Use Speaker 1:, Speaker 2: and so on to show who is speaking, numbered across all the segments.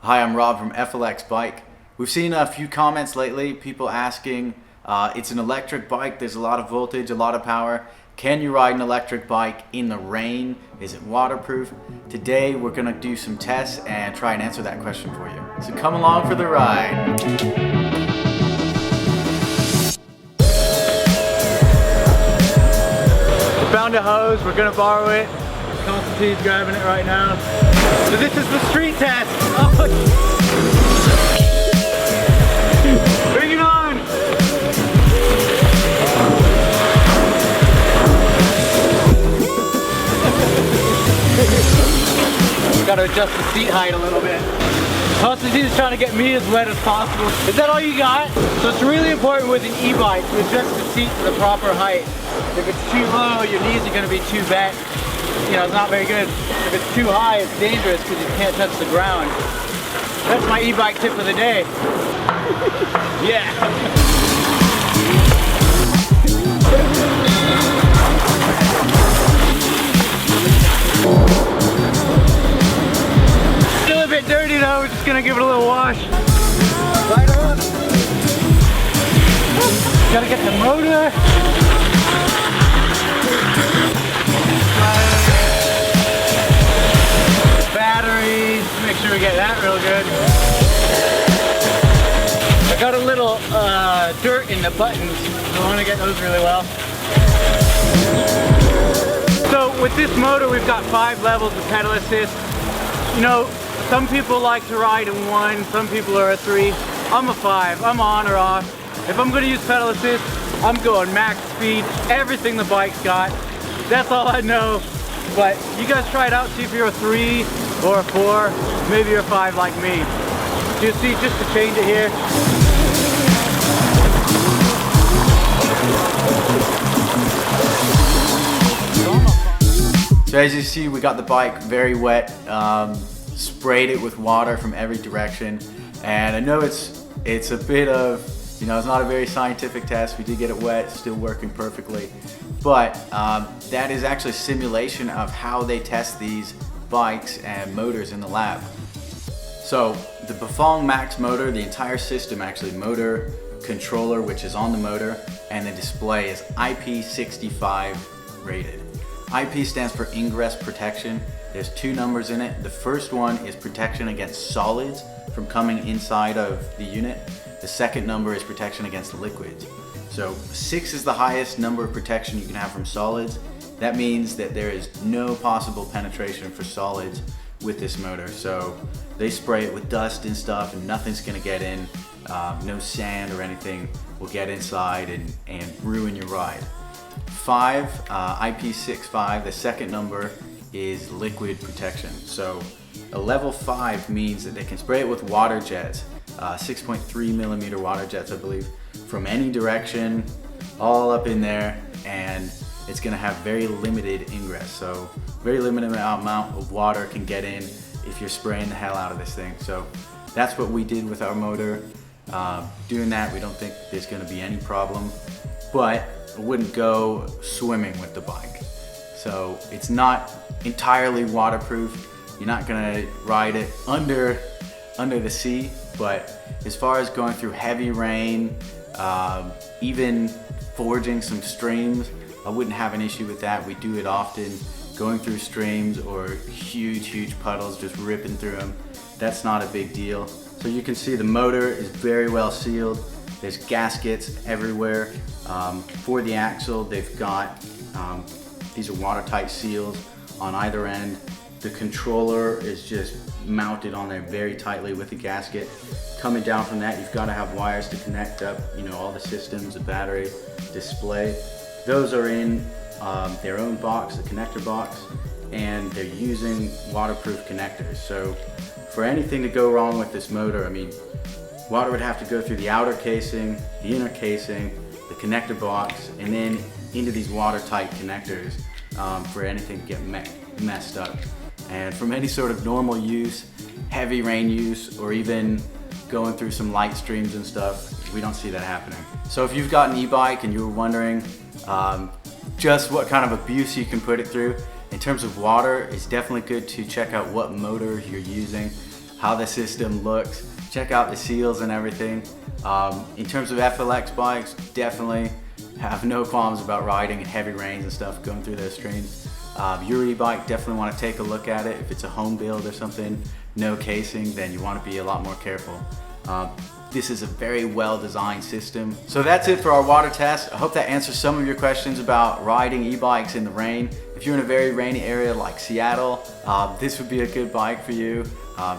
Speaker 1: Hi, I'm Rob from flx.bike. We've seen a few comments lately, people asking, it's an electric bike, there's a lot of voltage, a lot of power. Can you ride an electric bike in the rain? Is it waterproof? Today we're gonna do some tests and try and answer that question for you. So come along for the ride. We found a hose, we're gonna borrow it. Constantine's grabbing it right now. So this is the street test. Oh. Bring it on! Gotta adjust the seat height a little bit. Constantine's trying to get me as wet as possible. Is that all you got? So it's really important with an e-bike to adjust the seat to the proper height. If it's too low, your knees are gonna be too bent. You know, it's not very good. If it's too high, it's dangerous because you can't touch the ground. That's my e-bike tip of the day. Yeah. Still a bit dirty though, we're just gonna give it a little wash. Right on. Gotta get the motor. Batteries, make sure we get that real good. I got a little dirt in the buttons, so I want to get those really well. So with this motor we've got 5 levels of pedal assist. You know, some people like to ride in 1, some people are a 3. I'm a 5, I'm on or off. If I'm going to use pedal assist, I'm going max speed, everything the bike's got. That's all I know. But you guys try it out, see if you're a 3 or a 4, maybe you're a 5 like me. You see, just to change it here. So as you see, we got the bike very wet, sprayed it with water from every direction. And I know it's a bit of, you know, it's not a very scientific test. We did get it wet, still working perfectly. But that is actually a simulation of how they test these bikes and motors in the lab. So the Bafang Max motor, the entire system actually, motor, controller, which is on the motor, and the display is IP65 rated. IP stands for ingress protection. There's 2 numbers in it. The first one is protection against solids from coming inside of the unit. The second number is protection against liquids. So 6 is the highest number of protection you can have from solids. That means that there is no possible penetration for solids with this motor. So they spray it with dust and stuff and nothing's gonna get in. No sand or anything will get inside and ruin your ride. 5, IP65, the second number is liquid protection. So a level 5 means that they can spray it with water jets, 6.3 millimeter water jets, I believe, from any direction, all up in there, and it's gonna have very limited ingress. So very limited amount of water can get in if you're spraying the hell out of this thing. So that's what we did with our motor. Doing that, we don't think there's gonna be any problem, but I wouldn't go swimming with the bike. So it's not entirely waterproof. You're not gonna ride it under the sea, but as far as going through heavy rain, even forging some streams, I wouldn't have an issue with that. We do it often, going through streams or huge puddles, just ripping through them. That's not a big deal. So you can see the motor is very well sealed. There's gaskets everywhere. For the axle, they've got, these are watertight seals on either end. The controller is just mounted on there very tightly with the gasket. Coming down from that, you've got to have wires to connect up, you know, all the systems, the battery, display. Those are in their own box, the connector box, and they're using waterproof connectors. So for anything to go wrong with this motor, I mean, water would have to go through the outer casing, the inner casing, the connector box, and then into these watertight connectors for anything to get messed up. And from any sort of normal use, heavy rain use, or even going through some light streams and stuff, we don't see that happening. So if you've got an e-bike and you were wondering just what kind of abuse you can put it through, in terms of water, it's definitely good to check out what motor you're using. how the system looks. Check out the seals and everything. In terms of FLX bikes, definitely have no qualms about riding in heavy rains and stuff, going through those streams. Your e-bike, definitely want to take a look at it. If it's a home build or something, no casing, then you want to be a lot more careful. This is a very well designed system. So that's it for our water test. I hope that answers some of your questions about riding e-bikes in the rain. If you're in a very rainy area like Seattle, this would be a good bike for you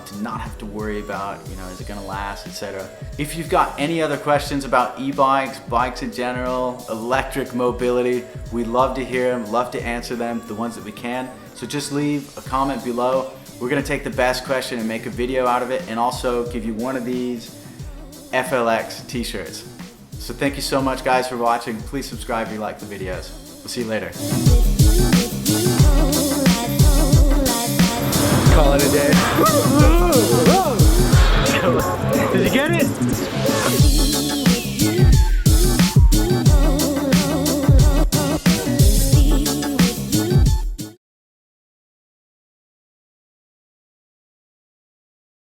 Speaker 1: to not have to worry about, is it gonna last, etc. If you've got any other questions about e-bikes, bikes in general, electric mobility, we'd love to hear them, love to answer them, the ones that we can. So just leave a comment below. We're gonna take the best question and make a video out of it, and also give you one of these FLX t-shirts. So thank you so much guys for watching. Please subscribe if you like the videos. We'll see you later. Call it a day.